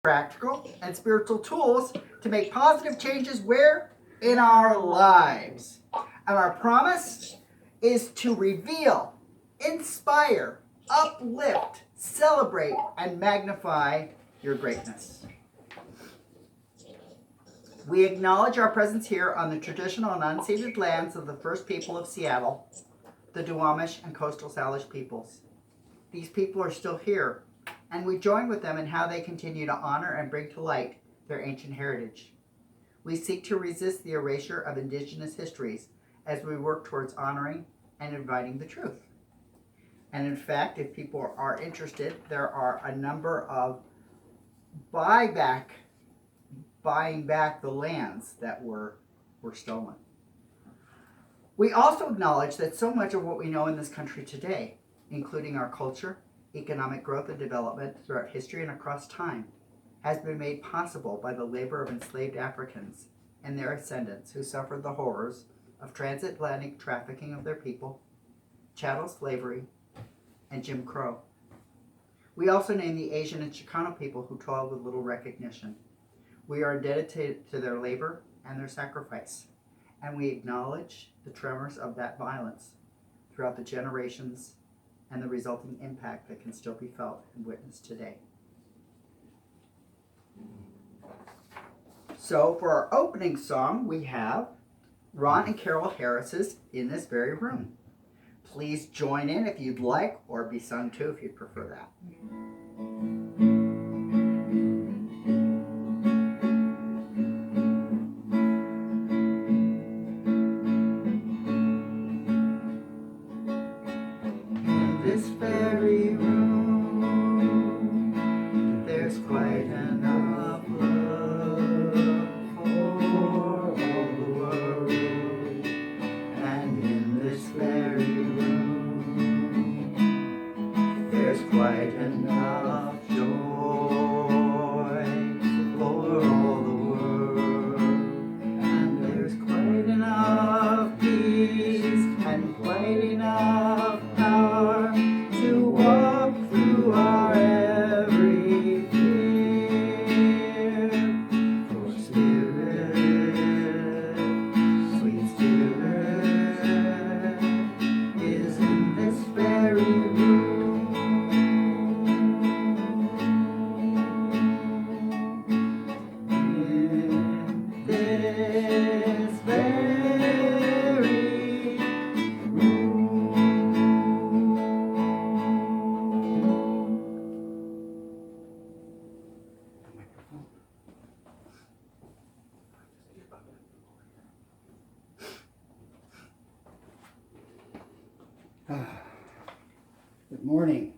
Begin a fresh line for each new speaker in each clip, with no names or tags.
practical and spiritual tools to make positive changes where? In our lives. And our promise is to reveal, inspire, uplift, celebrate, and magnify your greatness. We acknowledge our presence here on the traditional and unceded lands of the first people of Seattle, the Duwamish and Coastal Salish peoples. These people are still here, and we join with them in how they continue to honor and bring to light their ancient heritage. We seek to resist the erasure of Indigenous histories as we work towards honoring and inviting the truth. And in fact, if people are interested, there are a number of buying back the lands that were stolen. We also acknowledge that so much of what we know in this country today, including our culture, economic growth and development throughout history and across time, has been made possible by the labor of enslaved Africans and their descendants who suffered the horrors of transatlantic trafficking of their people, chattel slavery, and Jim Crow. We also name the Asian and Chicano people who toiled with little recognition. We are indebted to their labor and their sacrifice, and we acknowledge the tremors of that violence throughout the generations and the resulting impact that can still be felt and witnessed today. So for our opening song, we have Ron and Carol Harris's In This Very Room. Please join in if you'd like, or be sung to if you'd prefer that. In this very room, there's quite enough love for all the world. And in this very room, there's quite enough joy for all the world. And there's quite enough peace and quite enough power to walk through our every fear. For Spirit, sweet Spirit, is in this very room. In this very room.
Good morning.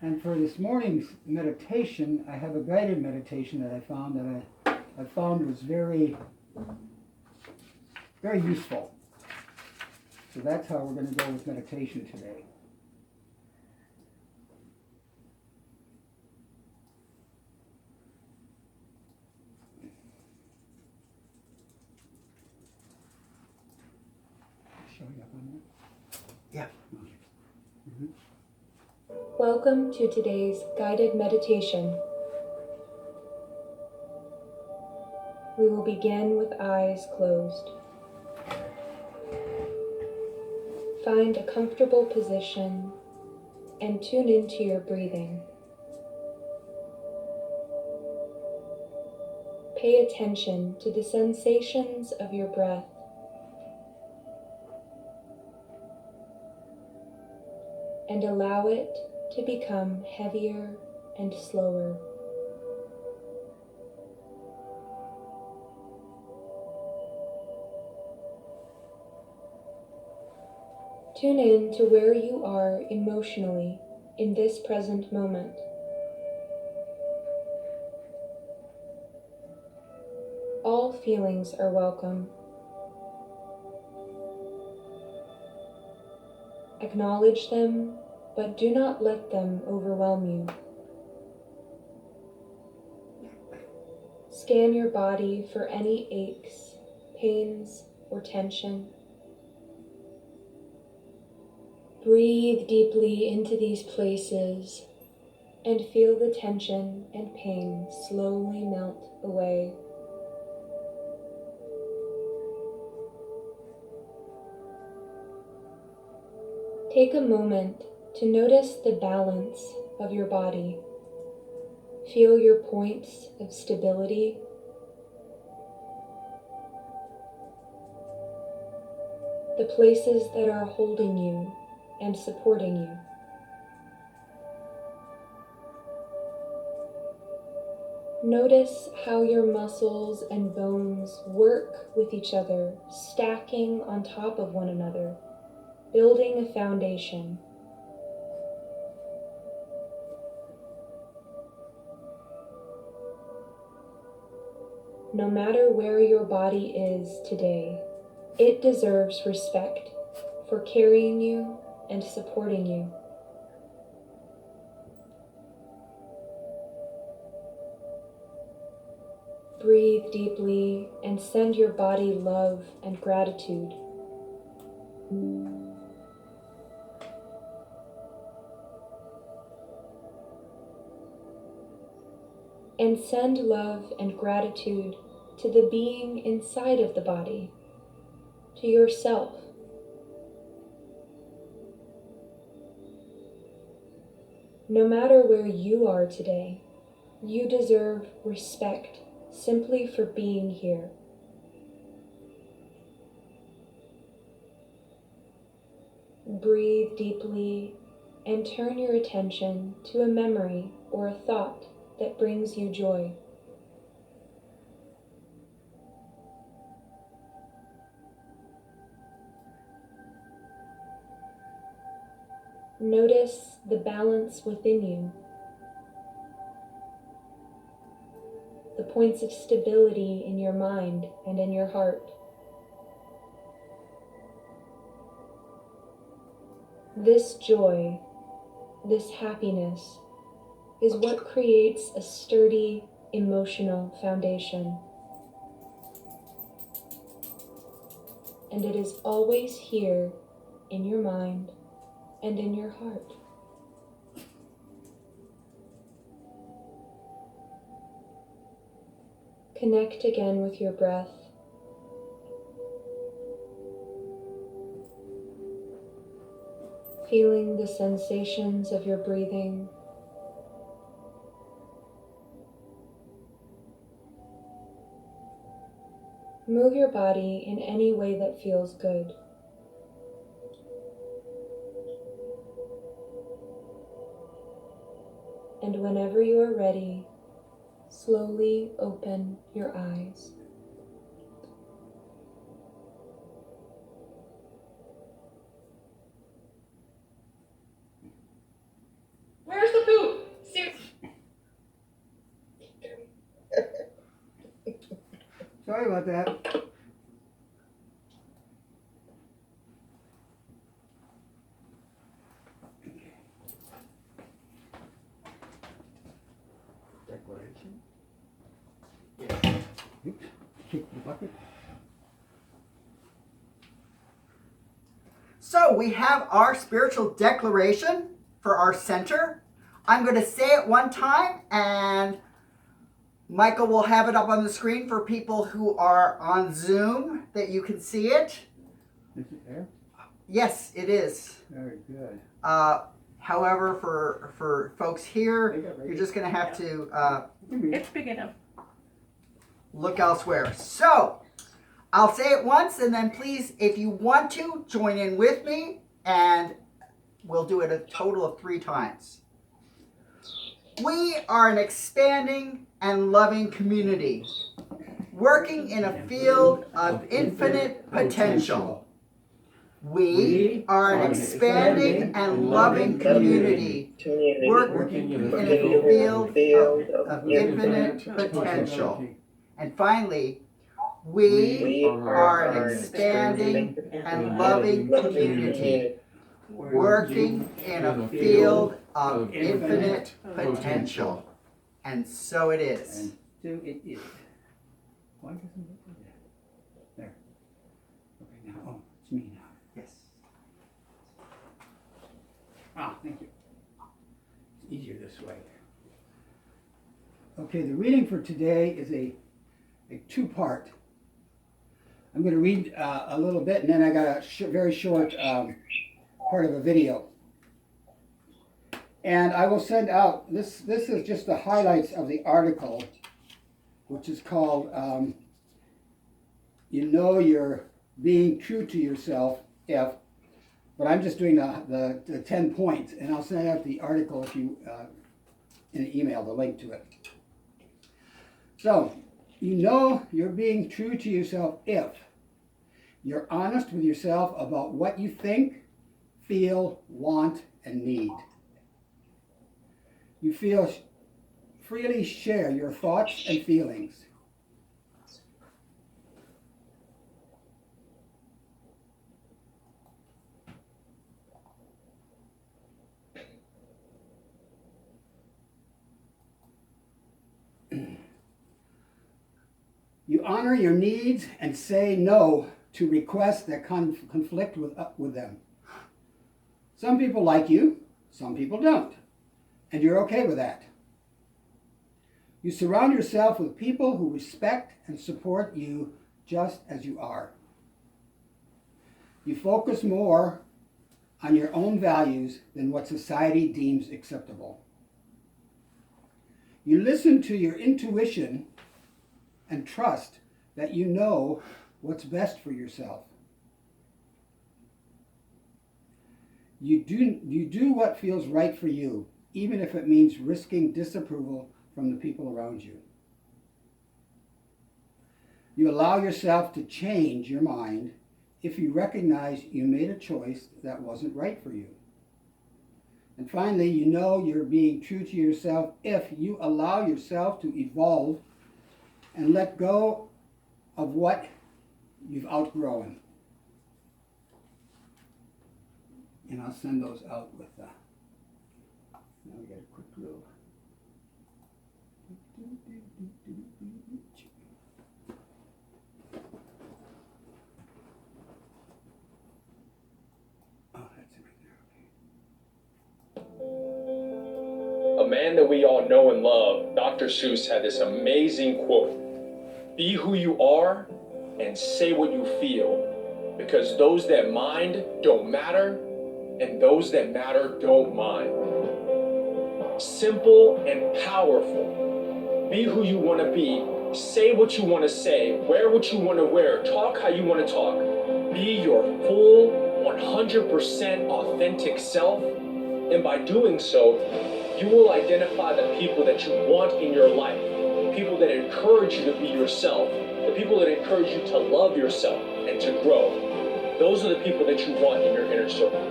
And for this morning's meditation, I have a guided meditation that I found was very, very useful. So that's how we're going to go with meditation today. Showing up on that?
Yeah.
Mm-hmm.
Welcome to today's guided meditation. We will begin with eyes closed. Find a comfortable position and tune into your breathing. Pay attention to the sensations of your breath. And allow it to become heavier and slower. Tune in to where you are emotionally in this present moment. All feelings are welcome. Acknowledge them, but do not let them overwhelm you. Scan your body for any aches, pains, or tension. Breathe deeply into these places and feel the tension and pain slowly melt away. Take a moment to notice the balance of your body. Feel your points of stability. The places that are holding you and supporting you. Notice how your muscles and bones work with each other, stacking on top of one another, building a foundation. No matter where your body is today, it deserves respect for carrying you and supporting you. Breathe deeply and send your body love and gratitude. And send love and gratitude to the being inside of the body, to yourself. No matter where you are today, you deserve respect simply for being here. Breathe deeply and turn your attention to a memory or a thought that brings you joy. Notice the balance within you, the points of stability in your mind and in your heart. This joy, this happiness, is what creates a sturdy emotional foundation. And it is always here in your mind and in your heart. Connect again with your breath. Feeling the sensations of your breathing. Move your body in any way that feels good. And whenever you are ready, slowly open your eyes.
Where's the poop?
Sorry about that.
Declaration.
Oops, kick the bucket.
So we have our spiritual declaration for our center. I'm going to say it one time, and Michael will have it up on the screen for people who are on Zoom that you can see it.
Is it there?
Yes, it is.
Very good.
However, for folks here, you're just going to have to
It's big enough.
look elsewhere. So, I'll say it once, and then please, if you want to, join in with me, and we'll do it a total of 3 times. We are an expanding and loving community, working in a field of infinite potential. We are an expanding and loving community, working in a field of infinite potential. And finally, we are an expanding and loving community, working in a field of infinite potential. And so it is.
And so it is. Why doesn't it do that? There. Okay, now, oh, it's me now.
Yes.
Ah, thank you. It's easier this way. Okay, the reading for today is a two-part. I'm going to read a little bit, and then I got a very short part of a video. And I will send out, this is just the highlights of the article, which is called, You Know You're Being True to Yourself If, but I'm just doing the 10 points, and I'll send out the article if you, in an email, the link to it. So, you know you're being true to yourself if you're honest with yourself about what you think, feel, want, and need. You freely share your thoughts and feelings. You honor your needs and say no to requests that conflict with them. Some people like you, some people don't, and you're okay with that. You surround yourself with people who respect and support you just as you are. You focus more on your own values than what society deems acceptable. You listen to your intuition and trust that you know what's best for yourself. You do what feels right for you, even if it means risking disapproval from the people around you. You allow yourself to change your mind if you recognize you made a choice that wasn't right for you. And finally, you know you're being true to yourself if you allow yourself to evolve and let go of what you've outgrown. And I'll send those out with now we got a quick little. Oh, that's it right there.
A man that we all know and love, Dr. Seuss, had this amazing quote: "Be who you are and say what you feel, because those that mind don't matter, and those that matter don't mind." Simple and powerful. Be who you want to be, say what you want to say, wear what you want to wear, talk how you want to talk. Be your full 100% authentic self, and by doing so, you will identify the people that you want in your life, people that encourage you to be yourself, the people that encourage you to love yourself and to grow. Those are the people that you want in your inner circle.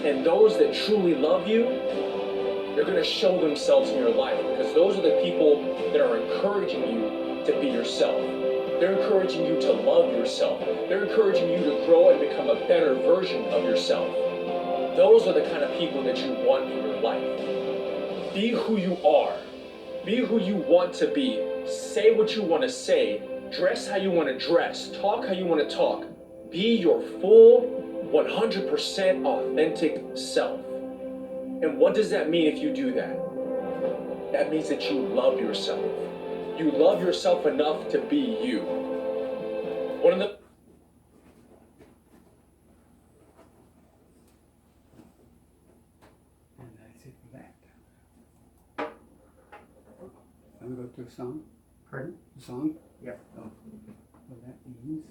And those that truly love you, they're going to show themselves in your life, because those are the people that are encouraging you to be yourself. They're encouraging you to love yourself. They're encouraging you to grow and become a better version of yourself. Those are the kind of people that you want in your life. Be who you are. Be who you want to be. Say what you want to say. Dress how you want to dress. Talk how you want to talk. Be your full 100% authentic self. And what does that mean if you do that? That means that you love yourself. You love yourself enough to be you. One of the
And that's it for that. I'm going to go to a song.
Pardon?
A song?
Yep.
Oh, what that means.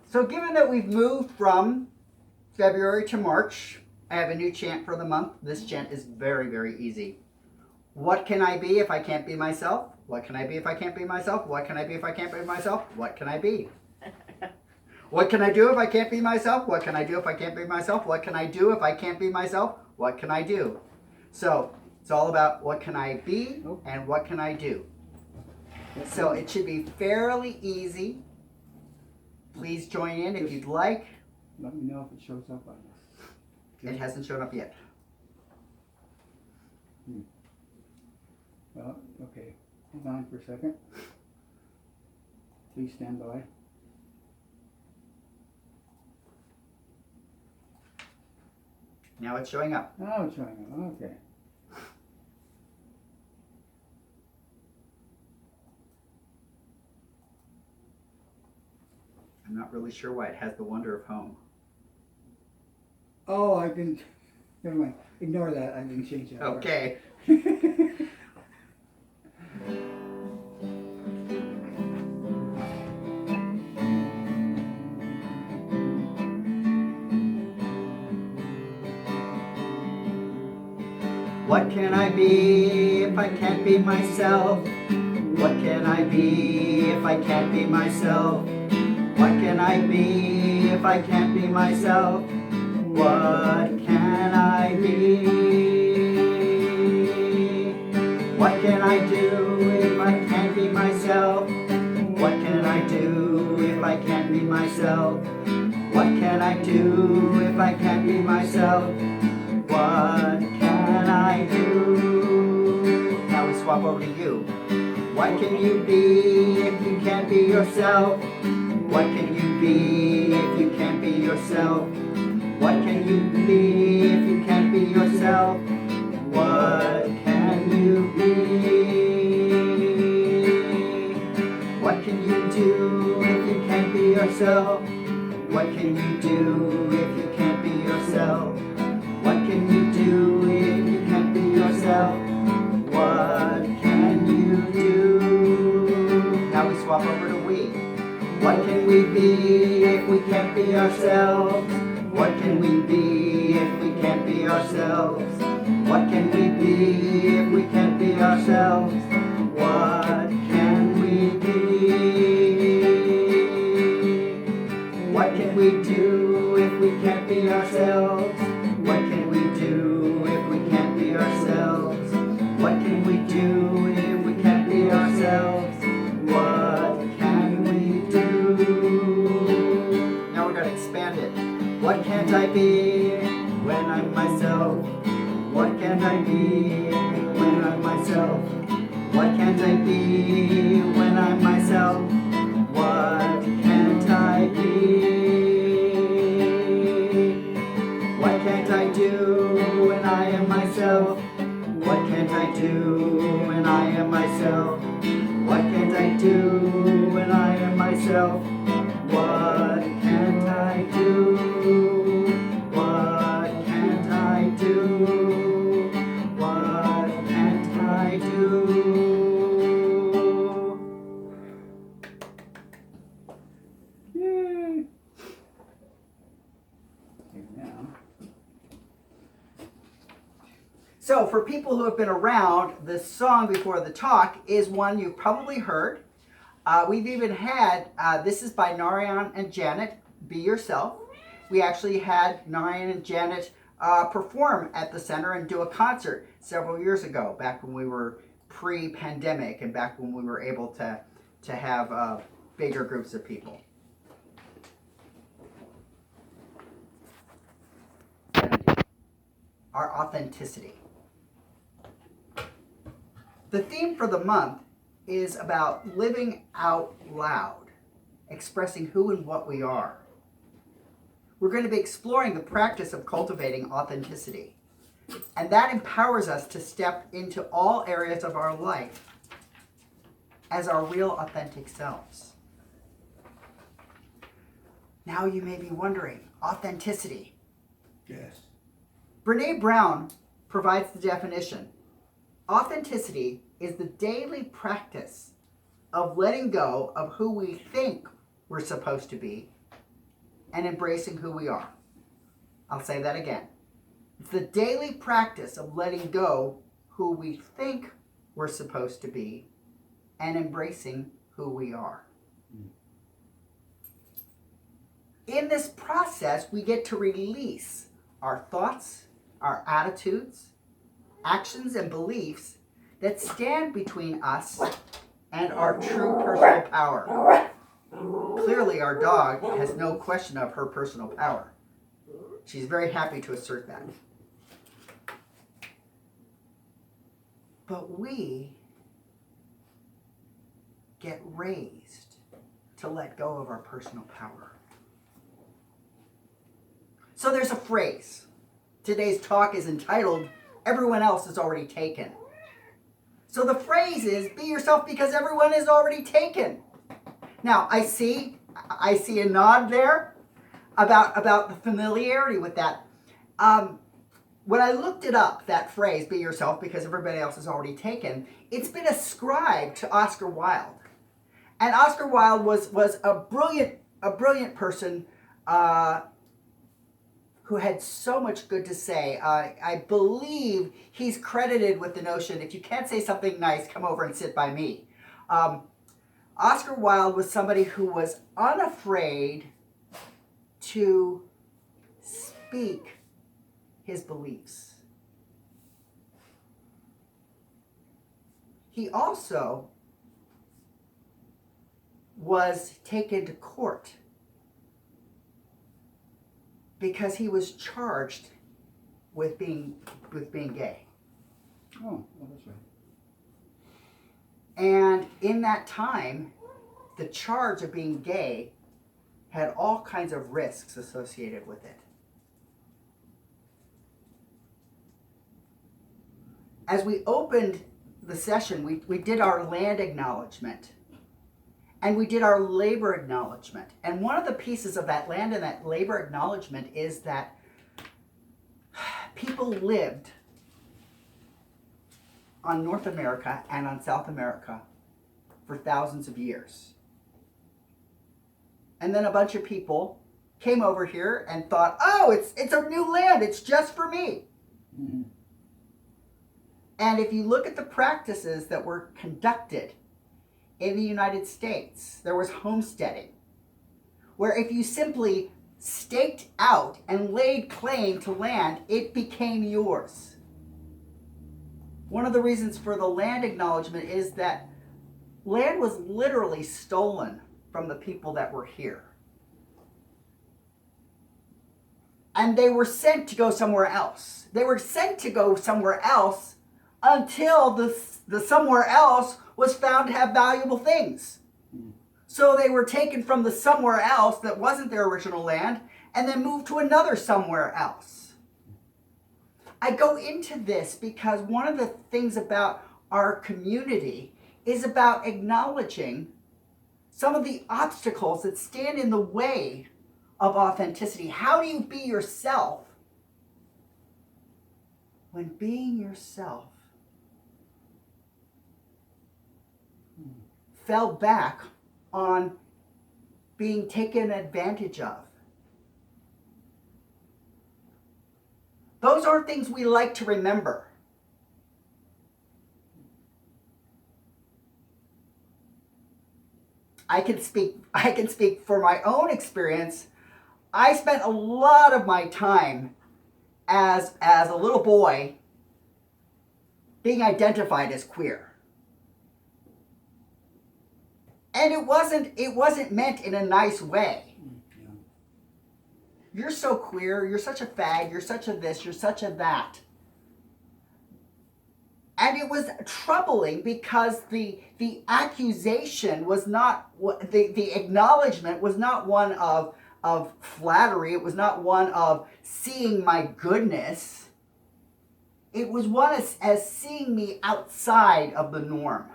So given that we've moved from February to March, I have a new chant for the month. This chant is very, very easy. What can I be if I can't be myself? What can I be if I can't be myself? What can I be if I can't be myself? What can I be? What can I do if I can't be myself? What can I do if I can't be myself? What can I do if I can't be myself? What can I do? So it's all about what can I be and what can I do. So it should be fairly easy. Please join in if you'd like.
Let me know if it shows up on this.
It hasn't shown up yet.
Well, okay. Hold on for a second. Please stand by.
Now it's showing up.
Oh, it's showing up. Okay.
I'm not really sure why it has the wonder of home.
Oh, I didn't. Never mind. Ignore that. I didn't change that.
Okay. What can I be if I can't be myself? What can I be if I can't be myself? What can I be if I can't be myself? What can I be? What can I do if I can't be myself? What can I do if I can't be myself? What can I do if I can't be myself? What can I do? Now we swap over to you. What can you be if you can't be yourself? What can you be if you can't be yourself? What can you be if you can't be yourself? What can you be? What can you do if you can't be yourself? What can you do if you can't be yourself? What can you do if you can't be yourself? What can you do? Now we swap over to we. What can we be if we can't be ourselves? What can we be if we can't be ourselves? What can we be if we can't be ourselves? What can we be? What can we do if we can't be ourselves? What can we do if we can't be ourselves? What can we do if we can't be ourselves? What can we do? Now we're going to expand it. What can't I be when I'm myself? What can't I be when I'm myself? What can't I be when I'm myself? What can't I be? What can't I do when I am myself? What can't I do when I am myself? What can't I do when I am myself? What can't I do? What can't I do? What can't I do?
Yay. Okay, now.
So for people who have been around, the song before the talk is one you've probably heard. We've even had, this is by Narayan and Janet, Be Yourself. We actually had Narayan and Janet perform at the center and do a concert several years ago, back when we were pre-pandemic and back when we were able to have bigger groups of people. Our authenticity. The theme for the month is about living out loud, expressing who and what we are. We're going to be exploring the practice of cultivating authenticity, and that empowers us to step into all areas of our life as our real authentic selves. Now you may be wondering, authenticity.
Yes.
Brene Brown provides the definition. Authenticity is the daily practice of letting go of who we think we're supposed to be and embracing who we are. I'll say that again. It's the daily practice of letting go who we think we're supposed to be and embracing who we are. In this process, we get to release our thoughts, our attitudes, actions, and beliefs that stand between us and our true personal power. Clearly, our dog has no question of her personal power. She's very happy to assert that. But we get raised to let go of our personal power. So there's a phrase. today's talk is entitled, Everyone Else is Already Taken. So the phrase is, be yourself because everyone is already taken. Now, I see a nod there about the familiarity with that. When I looked it up, that phrase, be yourself because everybody else is already taken, it's been ascribed to Oscar Wilde. And Oscar Wilde was a brilliant person who had so much good to say. I believe he's credited with the notion, if you can't say something nice, come over and sit by me. Oscar Wilde was somebody who was unafraid to speak his beliefs. He also was taken to court because he was charged with being gay.
Oh, well, that's right.
And in that time, the charge of being gay had all kinds of risks associated with it. As we opened the session, we did our land acknowledgement. And we did our labor acknowledgement. And one of the pieces of that land and that labor acknowledgement is that people lived on North America and on South America for thousands of years. And then a bunch of people came over here and thought, oh, it's a new land, it's just for me.
Mm-hmm.
And if you look at the practices that were conducted in the United States, there was homesteading, where if you simply staked out and laid claim to land, it became yours. One of the reasons for the land acknowledgement is that land was literally stolen from the people that were here. And they were sent to go somewhere else. They were sent to go somewhere else until the somewhere else was found to have valuable things. So they were taken from the somewhere else that wasn't their original land and then moved to another somewhere else. I go into this because one of the things about our community is about acknowledging some of the obstacles that stand in the way of authenticity. How do you be yourself when being yourself fell back on being taken advantage of? Those aren't things we like to remember. I can speak for my own experience. I spent a lot of my time as a little boy being identified as queer. And it wasn't meant in a nice way.
Yeah.
You're so queer, you're such a fag, you're such a this, you're such a that. And it was troubling because the accusation was not, the acknowledgement was not one of flattery, it was not one of seeing my goodness. It was one as seeing me outside of the norm.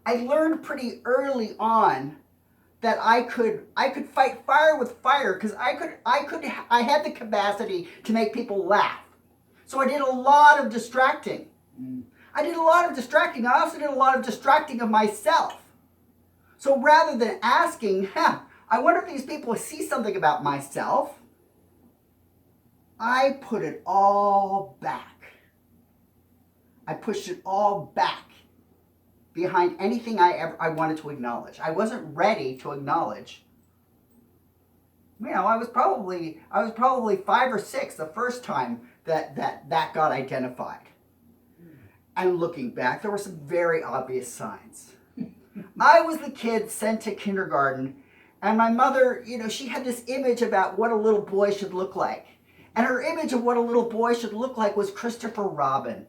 I learned pretty early on that I could fight fire with fire because I had the capacity to make people laugh. So I did a lot of distracting. I did a lot of distracting. I also did a lot of distracting of myself. So rather than asking, I wonder if these people see something about myself, I put it all back. I pushed it all back behind anything I wanted to acknowledge. I wasn't ready to acknowledge. I was probably 5 or 6 the first time that got identified. And looking back, there were some very obvious signs. I was the kid sent to kindergarten, and my mother, she had this image about what a little boy should look like. And her image of what a little boy should look like was Christopher Robin.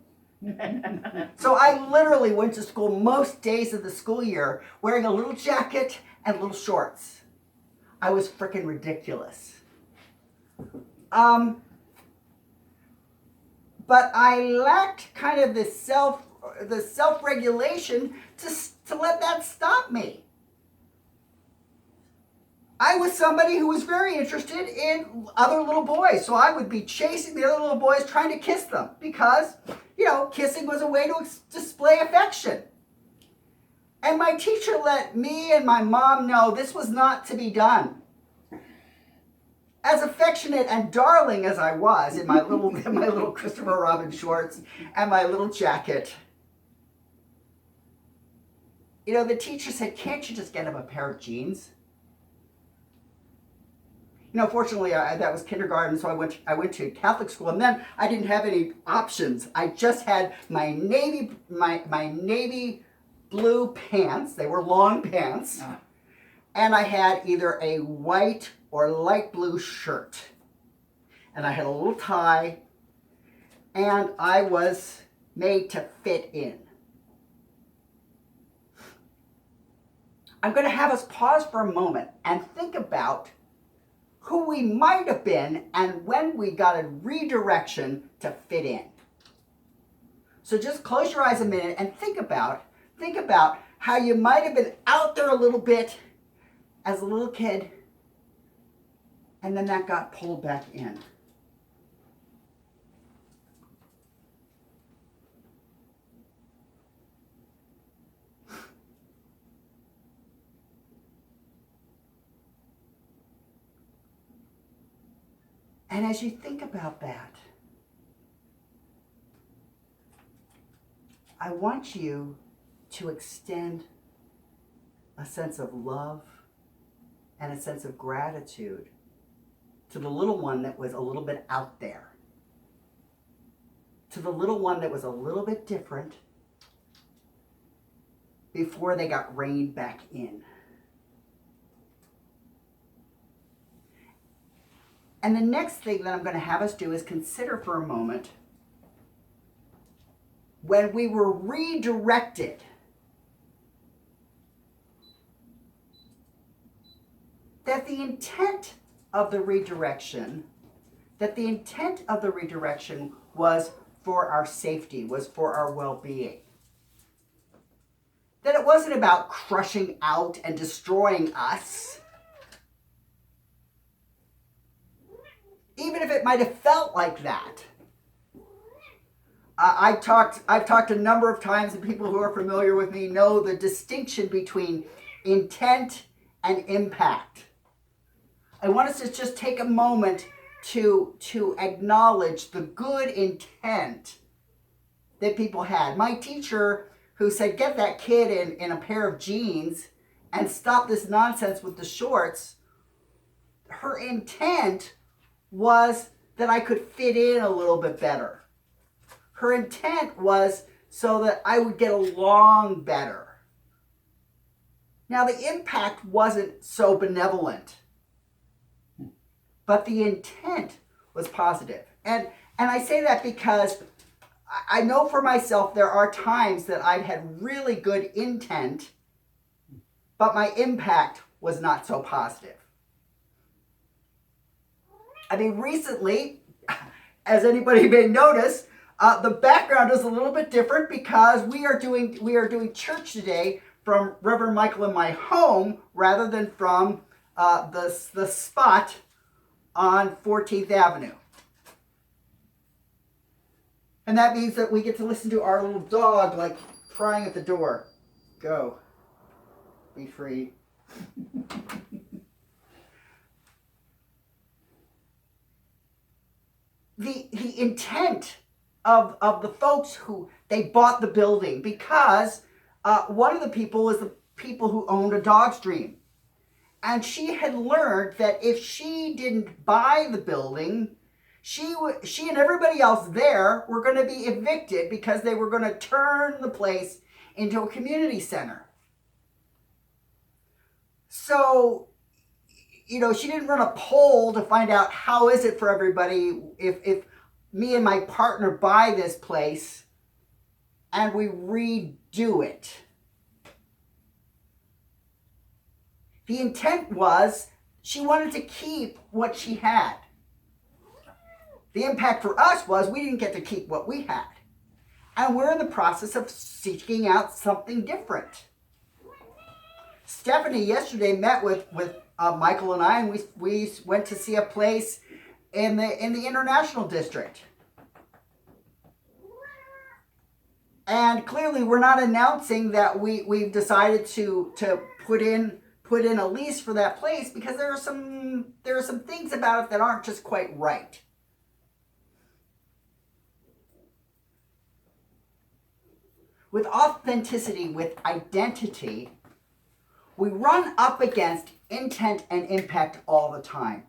So I literally went to school most days of the school year wearing a little jacket and little shorts. I was frickin' ridiculous. But I lacked kind of the self-regulation to let that stop me. I was somebody who was very interested in other little boys, so I would be chasing the other little boys trying to kiss them because, kissing was a way to display affection. And my teacher let me and my mom know this was not to be done. As affectionate and darling as I was in my little Christopher Robin shorts and my little jacket, the teacher said, "Can't you just get him a pair of jeans?" Fortunately, that was kindergarten, so I went to Catholic school, and then I didn't have any options. I just had my navy blue pants. They were long pants, and I had either a white or light blue shirt, and I had a little tie, and I was made to fit in. I'm going to have us pause for a moment and think about who we might have been and when we got a redirection to fit in. So just close your eyes a minute and think about how you might have been out there a little bit as a little kid, and then that got pulled back in. And as you think about that, I want you to extend a sense of love and a sense of gratitude to the little one that was a little bit out there, to the little one that was a little bit different before they got reined back in. And the next thing that I'm going to have us do is consider for a moment when we were redirected, that the intent of the redirection was for our safety, was for our well-being. That it wasn't about crushing out and destroying us, even if it might have felt like that. I've talked a number of times, and people who are familiar with me know the distinction between intent and impact. I want us to just take a moment to acknowledge the good intent that people had. My teacher, who said, "Get that kid in a pair of jeans and stop this nonsense with the shorts," her intent was that I could fit in a little bit better. Her intent was so that I would get along better. Now, the impact wasn't so benevolent, but the intent was positive. And I say that because I know for myself there are times that I've had really good intent, but my impact was not so positive. I mean, recently, as anybody may notice, the background is a little bit different because we are doing church today from Reverend Michael in my home rather than from the spot on 14th Avenue. And that means that we get to listen to our little dog like crying at the door. Go. Be free. The intent of the folks who they bought the building, because one of the people was the people who owned a Dog's Dream. And she had learned that if she didn't buy the building, she and everybody else there were going to be evicted because they were going to turn the place into a community center. So, she didn't run a poll to find out how is it for everybody if me and my partner buy this place and we redo it. The intent was she wanted to keep what she had. The impact for us was we didn't get to keep what we had. And we're in the process of seeking out something different. Stephanie yesterday met with Michael and I, and we went to see a place in the International District. And clearly we're not announcing that we've decided to put in a lease for that place, because there are some things about it that aren't just quite right. With authenticity, with identity, we run up against intent and impact all the time.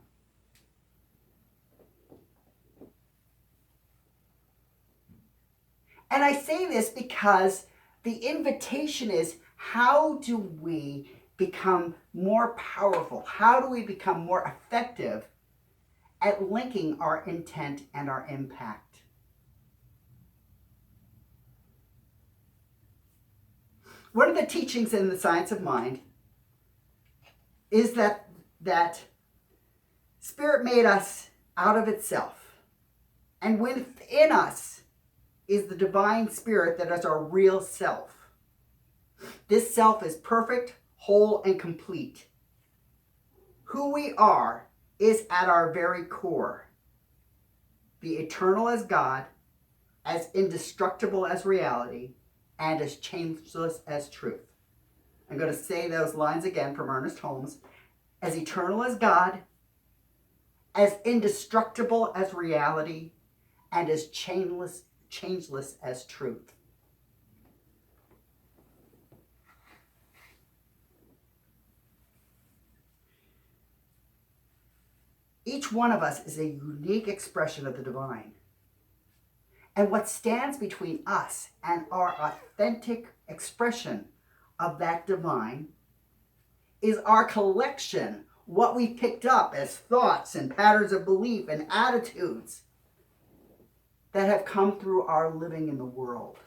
And I say this because the invitation is, how do we become more powerful? How do we become more effective at linking our intent and our impact? One of the teachings in the science of mind is that Spirit made us out of itself. And within us is the divine Spirit that is our real self. This self is perfect, whole, and complete. Who we are is at our very core. The eternal as God, as indestructible as reality, and as changeless as truth. I'm going to say those lines again from Ernest Holmes. As eternal as God, as indestructible as reality, and as changeless as truth. Each one of us is a unique expression of the divine. And what stands between us and our authentic expression of that divine is our collection, what we picked up as thoughts and patterns of belief and attitudes that have come through our living in the world.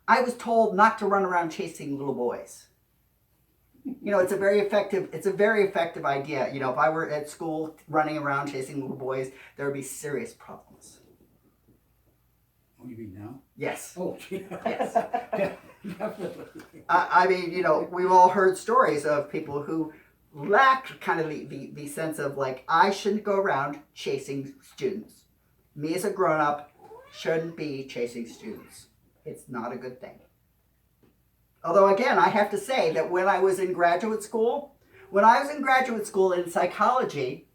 I was told not to run around chasing little boys. You know, it's a very effective idea. You know, if I were at school running around chasing little boys, there would be serious problems.
Oh, you mean now?
Yes.
Oh,
Yes.
definitely.
I mean, you know, we've all heard stories of people who lack kind of the sense of, like, I shouldn't go around chasing students. Me as a grown-up shouldn't be chasing students. It's not a good thing. Although, again, I have to say that when I was in graduate school in psychology,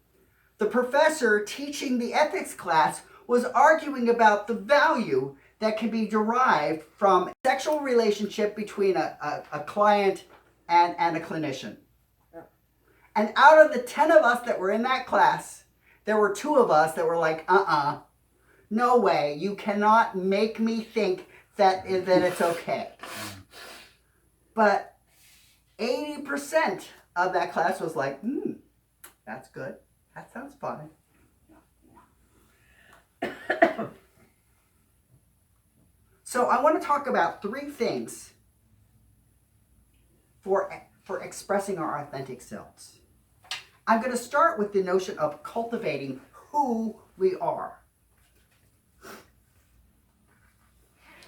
the professor teaching the ethics class was arguing about the value that can be derived from sexual relationship between a client and a clinician. And out of the 10 of us that were in that class, there were 2 of us that were like, no way, you cannot make me think that it's okay. But 80% of that class was like, that's good. That sounds fun. So I want to talk about 3 things for expressing our authentic selves. I'm going to start with the notion of cultivating who we are.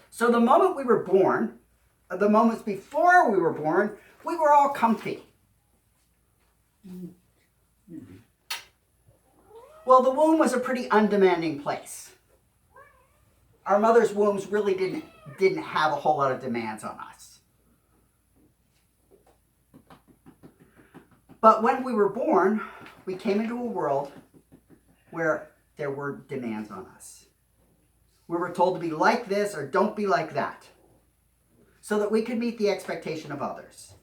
So the moment we were born, the moments before we were born, we were all comfy. Well, the womb was a pretty undemanding place. Our mother's wombs really didn't have a whole lot of demands on us. But when we were born, we came into a world where there were demands on us. We were told to be like this or don't be like that, so that we could meet the expectation of others.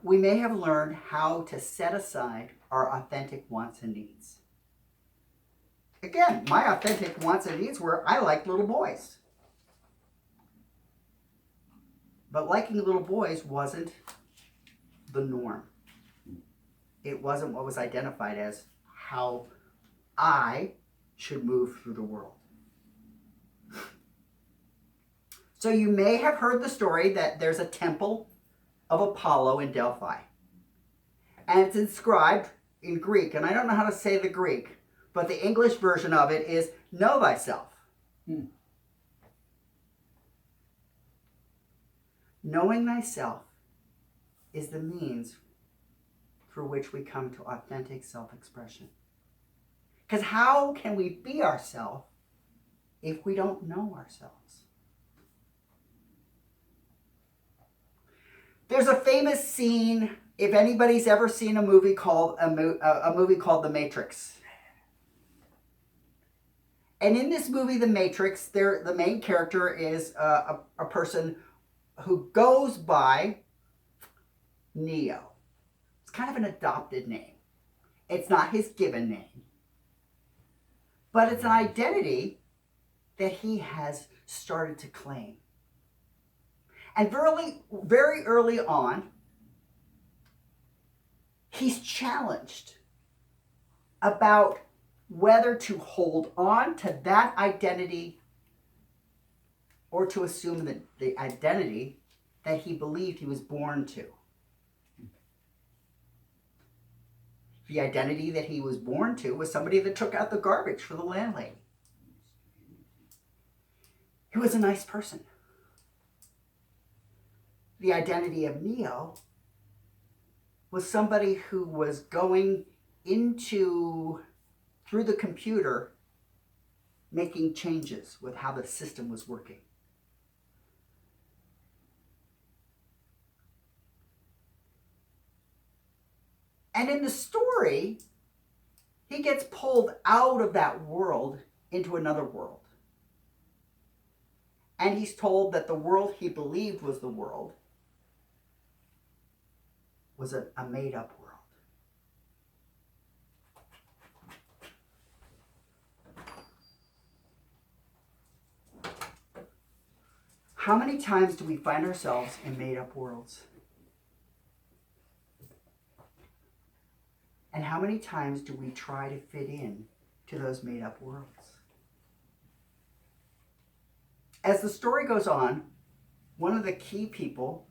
We may have learned how to set aside our authentic wants and needs. Again, my authentic wants and needs were, I liked little boys. But liking little boys wasn't the norm. It wasn't what was identified as how I should move through the world. So you may have heard the story that there's a temple of Apollo in Delphi. And it's inscribed in Greek, and I don't know how to say the Greek, but the English version of it is know thyself. Knowing thyself is the means through which we come to authentic self-expression. Because how can we be ourselves if we don't know ourselves? There's a famous scene, if anybody's ever seen a movie called The Matrix. And in this movie, The Matrix, the main character is a person who goes by Neo. It's kind of an adopted name. It's not his given name. But it's an identity that he has started to claim. And very early on, he's challenged about whether to hold on to that identity or to assume that the identity that he believed he was born to. The identity that he was born to was somebody that took out the garbage for the landlady. He was a nice person. The identity of Neo was somebody who was going through the computer, making changes with how the system was working. And in the story, he gets pulled out of that world into another world. And he's told that the world he believed was the world was a made-up world. How many times do we find ourselves in made-up worlds? And how many times do we try to fit in to those made-up worlds? As the story goes on, one of the key people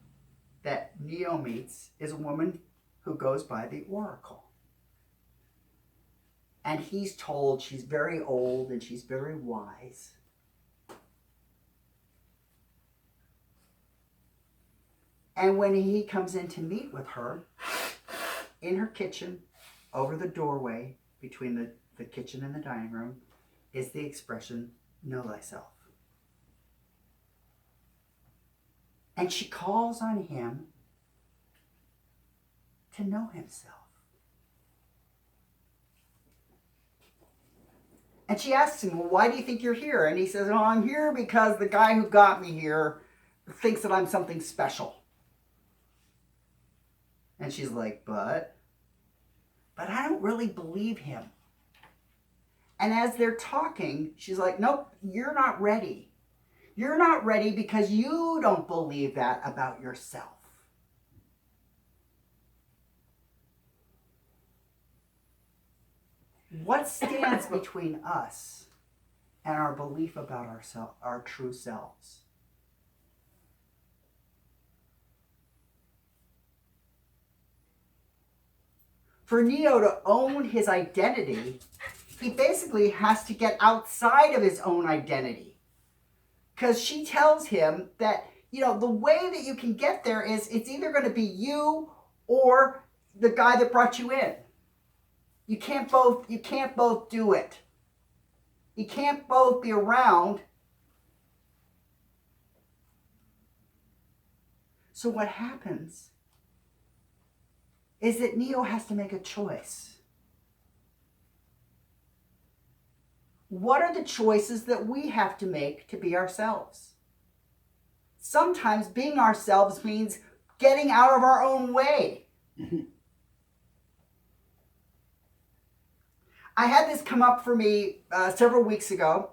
that Neo meets is a woman who goes by the Oracle. And he's told she's very old and she's very wise. And when he comes in to meet with her, in her kitchen, over the doorway between the kitchen and the dining room, is the expression, know thyself. And she calls on him to know himself. And she asks him, well, why do you think you're here? And he says, well, I'm here because the guy who got me here thinks that I'm something special. And she's like, but I don't really believe him. And as they're talking, she's like, nope, you're not ready. You're not ready because you don't believe that about yourself. What stands between us and our belief about ourselves, our true selves? For Neo to own his identity, he basically has to get outside of his own identity. Because she tells him that, the way that you can get there is it's either going to be you or the guy that brought you in. You can't both do it. You can't both be around. So what happens is that Neo has to make a choice. What are the choices that we have to make to be ourselves? Sometimes being ourselves means getting out of our own way. I had this come up for me several weeks ago.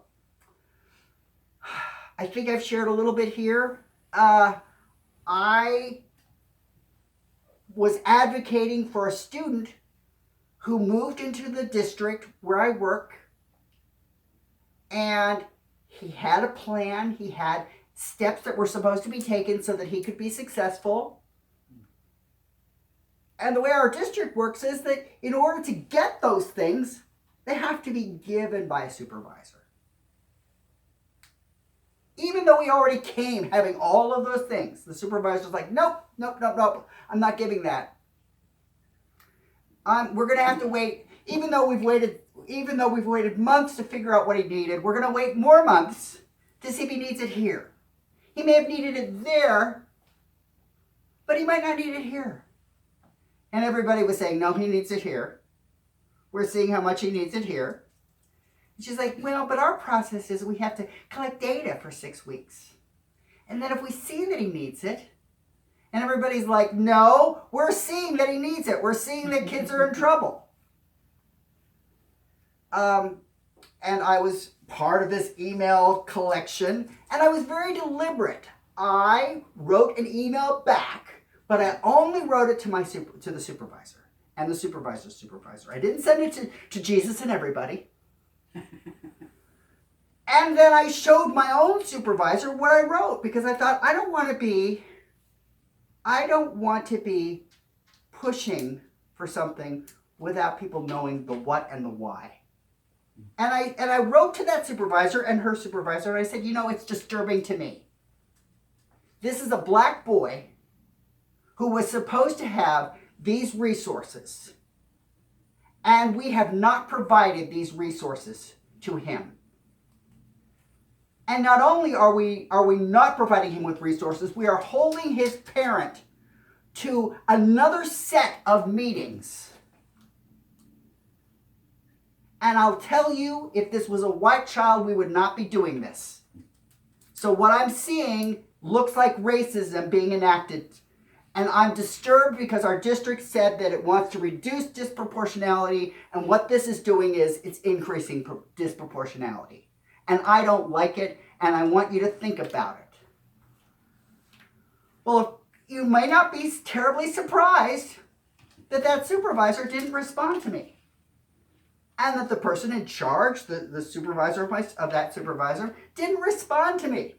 I think I've shared a little bit here. I was advocating for a student who moved into the district where I work, and he had a plan. He had steps that were supposed to be taken so that he could be successful. And the way our district works is that in order to get those things, they have to be given by a supervisor. Even though we already came having all of those things, the supervisor's like, nope, nope, nope, nope, I'm not giving that. We're going to have to wait, even though we've waited months to figure out what he needed, we're going to wait more months to see if he needs it here. He may have needed it there, but he might not need it here. And everybody was saying, no, he needs it here. We're seeing how much he needs it here. And she's like, well, but our process is we have to collect data for 6 weeks. And then if we see that he needs it, and everybody's like, no, we're seeing that he needs it. We're seeing that kids are in trouble. And I was part of this email collection, and I was very deliberate. I wrote an email back, but I only wrote it to the supervisor and the supervisor's supervisor. I didn't send it to Jesus and everybody. And then I showed my own supervisor what I wrote, because I thought, I don't want to be pushing for something without people knowing the what and the why. And I wrote to that supervisor and her supervisor, and I said, it's disturbing to me. This is a black boy who was supposed to have these resources, and we have not provided these resources to him. And not only are we not providing him with resources, we are holding his parent to another set of meetings. And I'll tell you, if this was a white child, we would not be doing this. So what I'm seeing looks like racism being enacted. And I'm disturbed because our district said that it wants to reduce disproportionality. And what this is doing is it's increasing disproportionality. And I don't like it, and I want you to think about it. Well, you may not be terribly surprised that supervisor didn't respond to me. And that the person in charge, the supervisor of that supervisor, didn't respond to me.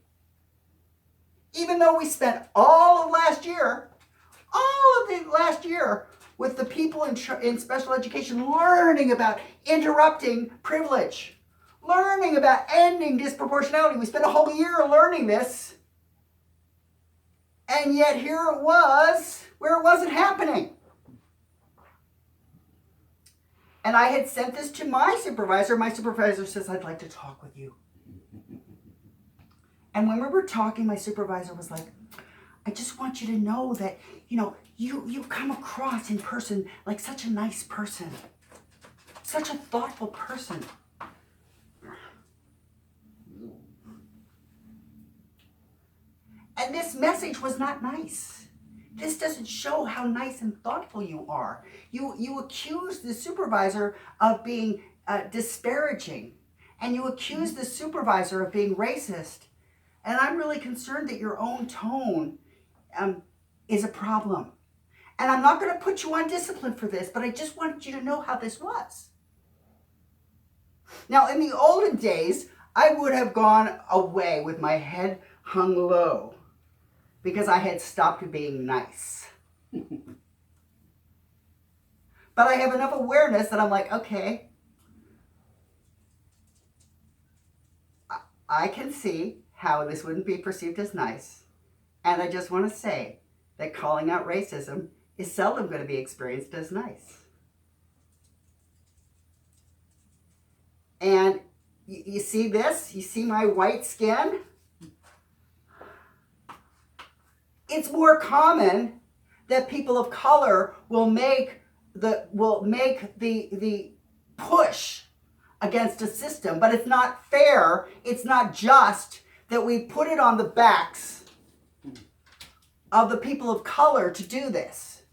Even though we spent all of last year with the people in special education learning about interrupting privilege, learning about ending disproportionality. We spent a whole year learning this. And yet here it was, where it wasn't happening. And I had sent this to my supervisor. My supervisor says, I'd like to talk with you. And when we were talking, my supervisor was like, I just want you to know that, you come across in person like such a nice person, such a thoughtful person. And this message was not nice. This doesn't show how nice and thoughtful you are. You accuse the supervisor of being disparaging, and you accuse the supervisor of being racist. And I'm really concerned that your own tone is a problem. And I'm not going to put you on discipline for this, but I just wanted you to know how this was. Now, in the olden days, I would have gone away with my head hung low because I had stopped being nice. But I have enough awareness that I'm like, okay, I can see how this wouldn't be perceived as nice. And I just want to say that calling out racism is seldom going to be experienced as nice. And you see this? You see my white skin? It's more common that people of color will make the push against a system, but it's not fair, it's not just that we put it on the backs of the people of color to do this.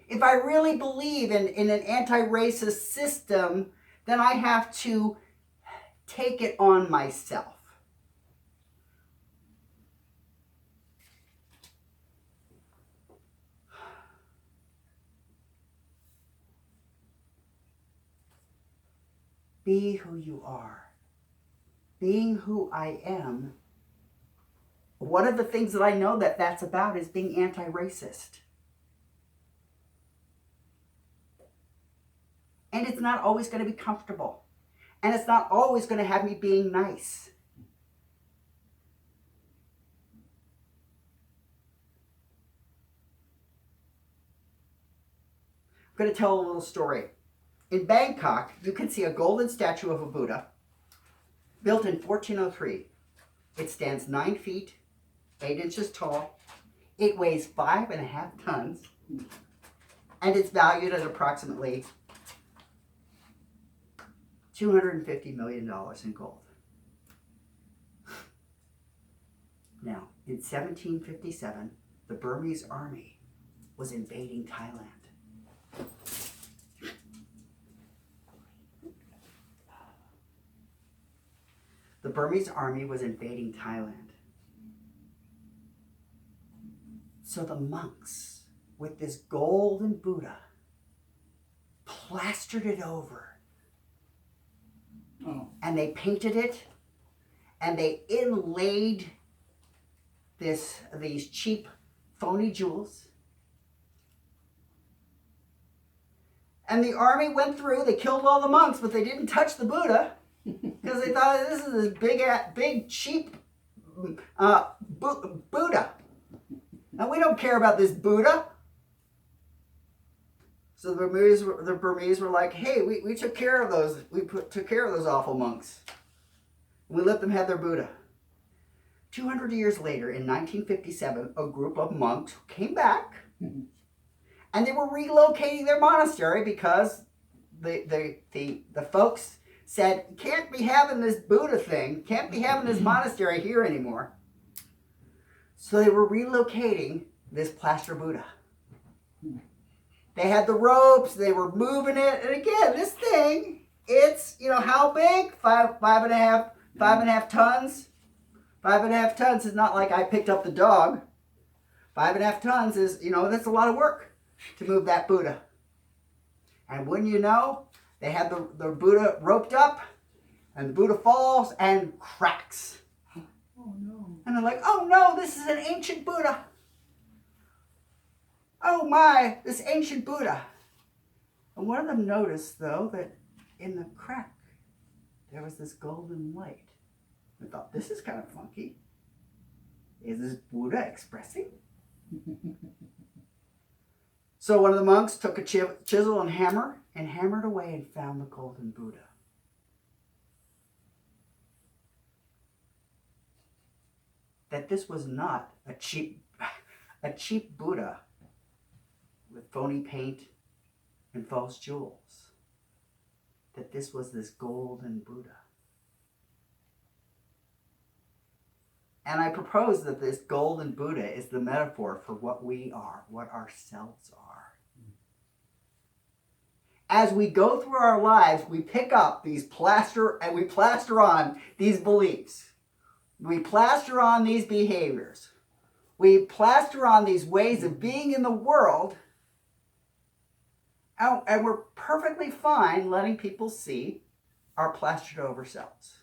If I really believe in an anti-racist system, then I have to take it on myself. Be who you are. Being who I am. One of the things that I know that's about is being anti-racist. And it's not always going to be comfortable. And it's not always going to have me being nice. I'm going to tell a little story. In Bangkok, you can see a golden statue of a Buddha built in 1403. It stands 9 feet, 8 inches tall. It weighs 5.5 tons. And it's valued at approximately $250 million in gold. Now, in 1757, the Burmese army was invading Thailand. The Burmese army was invading Thailand. So the monks, with this golden Buddha, plastered it over.
Oh.
And they painted it, and they inlaid these cheap, phony jewels. And the army went through, they killed all the monks, but they didn't touch the Buddha, because they thought this is this big, cheap Buddha. And we don't care about this Buddha. So the Burmese were like, hey, we took care of those. Took care of those awful monks. We let them have their Buddha. 200 years later, in 1957, a group of monks came back, and they were relocating their monastery because the folks said, can't be having this Buddha thing, can't be having this monastery here anymore. So they were relocating this plaster Buddha. They had the ropes, they were moving it, and again, this thing, it's, how big? Five and a half tons. 5.5 tons is not like I picked up the dog. 5.5 tons is, that's a lot of work to move that Buddha. And wouldn't you know, they had the Buddha roped up, and the Buddha falls and cracks.
Oh no.
And they're like, oh no, this is an ancient Buddha. Oh my, this ancient Buddha. And one of them noticed, though, that in the crack, there was this golden light. I thought, this is kind of funky. Is this Buddha expressing? So one of the monks took a chisel and hammer and hammered away and found the golden Buddha. That this was not a cheap Buddha with phony paint and false jewels. That this was this golden Buddha. And I propose that this golden Buddha is the metaphor for what we are, what our selves are. As we go through our lives, we pick up we plaster on these beliefs. We plaster on these behaviors. We plaster on these ways of being in the world. And we're perfectly fine letting people see our plastered over selves.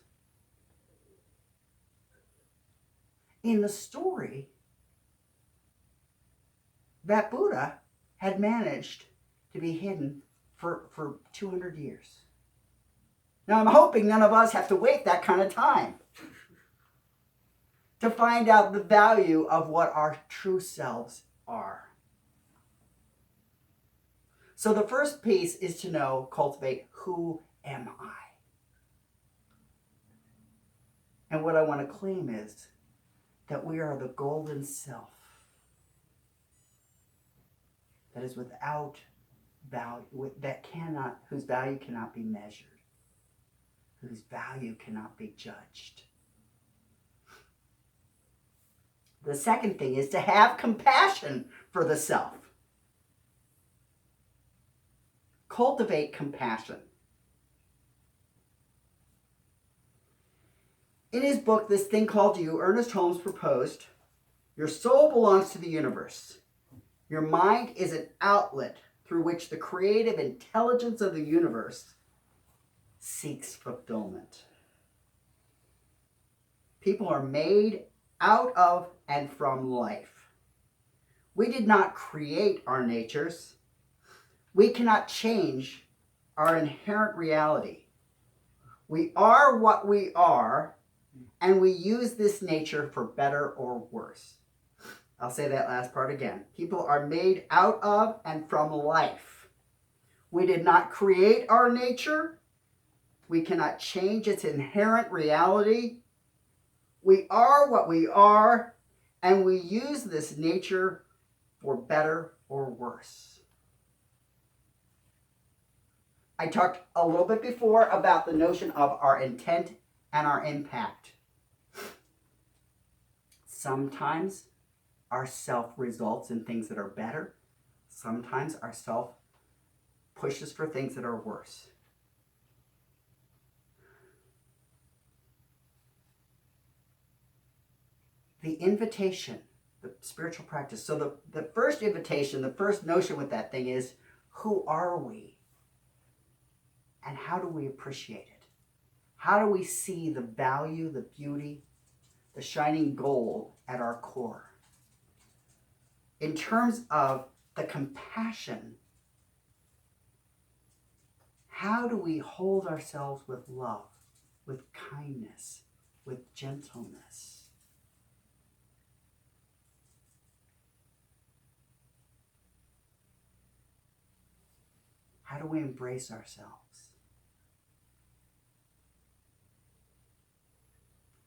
In the story, that Buddha had managed to be hidden for 200 years. Now, I'm hoping none of us have to wait that kind of time to find out the value of what our true selves are. So the first piece is to cultivate, who am I? And what I want to claim is that we are the golden self that is without value, whose value cannot be measured, whose value cannot be judged. The second thing is to have compassion for the self. Cultivate compassion. In his book, This Thing Called You, Ernest Holmes proposed, your soul belongs to the universe. Your mind is an outlet through which the creative intelligence of the universe seeks fulfillment. People are made out of and from life. We did not create our natures. We cannot change our inherent reality. We are what we are, and we use this nature for better or worse. I'll say that last part again. People are made out of and from life. We did not create our nature. We cannot change its inherent reality. We are what we are, and we use this nature for better or worse. I talked a little bit before about the notion of our intent and our impact. Sometimes our self results in things that are better. Sometimes our self pushes for things that are worse. The invitation, the spiritual practice. So the first invitation, the first notion with that thing is, who are we? And how do we appreciate it? How do we see the value, the beauty, the shining gold at our core? In terms of the compassion, how do we hold ourselves with love, with kindness, with gentleness? How do we embrace ourselves?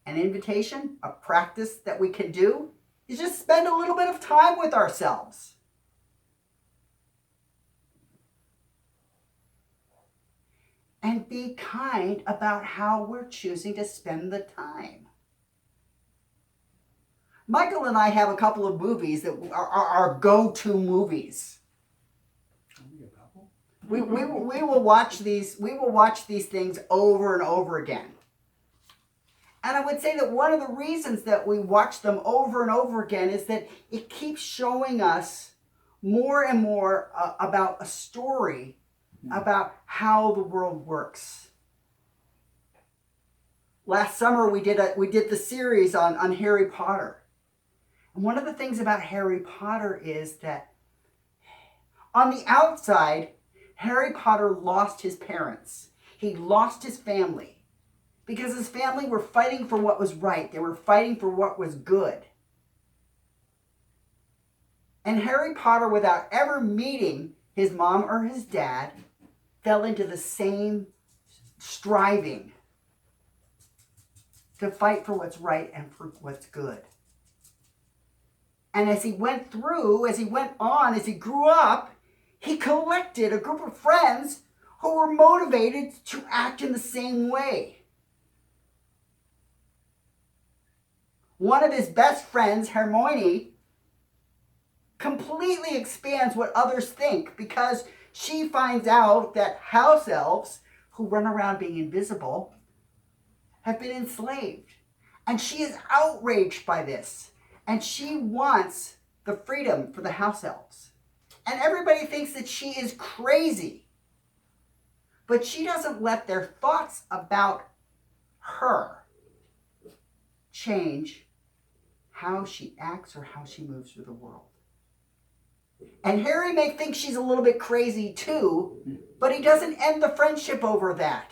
An invitation, a practice that we can do, is just spend a little bit of time with ourselves. And be kind about how we're choosing to spend the time. Michael and I have a couple of movies that are our go-to movies. We will watch these things over and over again. And I would say that one of the reasons that we watch them over and over again is that it keeps showing us more and more about a story about how the world works. Last summer we did the series on Harry Potter. And one of the things about Harry Potter is that on the outside, Harry Potter lost his parents. He lost his family because his family were fighting for what was right. They were fighting for what was good. And Harry Potter, without ever meeting his mom or his dad, fell into the same striving to fight for what's right and for what's good. And as he went on, as he grew up, he collected a group of friends who were motivated to act in the same way. One of his best friends, Hermione, completely expands what others think because she finds out that house elves, who run around being invisible, have been enslaved. And she is outraged by this. And she wants the freedom for the house elves. And everybody thinks that she is crazy. But she doesn't let their thoughts about her change how she acts or how she moves through the world. And Harry may think she's a little bit crazy too, but he doesn't end the friendship over that.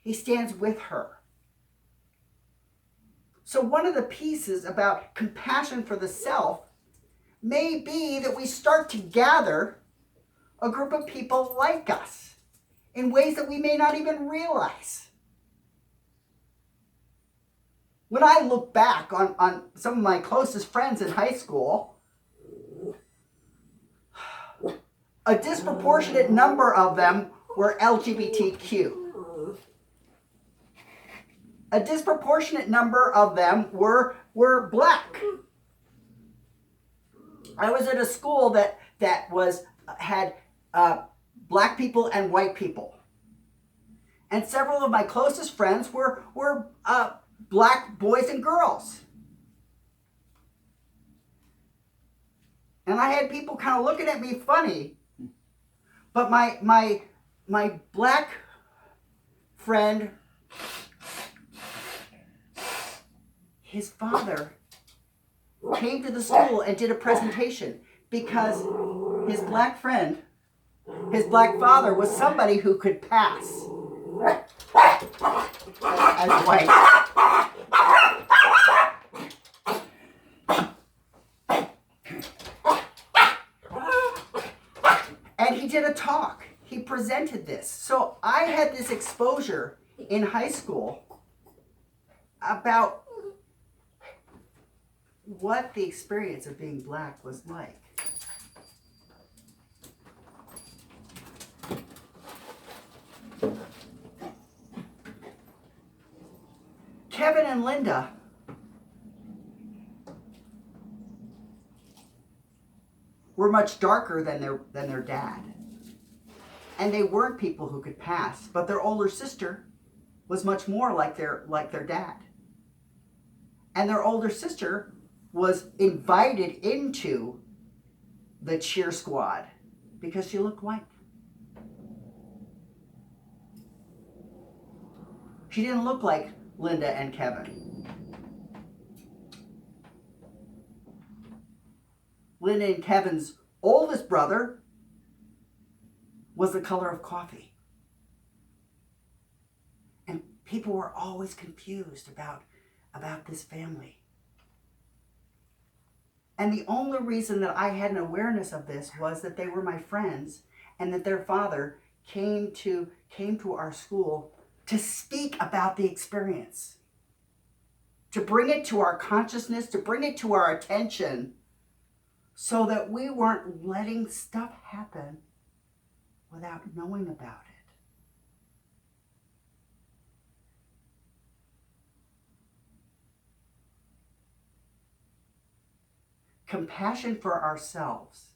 He stands with her. So one of the pieces about compassion for the self may be that we start to gather a group of people like us in ways that we may not even realize. When I look back on some of my closest friends in high school, a disproportionate number of them were LGBTQ. A disproportionate number of them were black. I was at a school that had black people and white people. And several of my closest friends were black boys and girls. And I had people kind of looking at me funny. But my black friend, his father came to the school and did a presentation because his black friend His black father was somebody who could pass as white. And he did a talk. He presented this. So I had this exposure in high school about what the experience of being black was like. Kevin and Linda were much darker than their dad. And they weren't people who could pass, but their older sister was much more like their dad. And their older sister was invited into the cheer squad because she looked white. She didn't look like Linda and Kevin. Linda and Kevin's oldest brother was the color of coffee. And people were always confused about this family. And the only reason that I had an awareness of this was that they were my friends and that their father came to our school to speak about the experience, to bring it to our consciousness, to bring it to our attention, so that we weren't letting stuff happen without knowing about it. Compassion for ourselves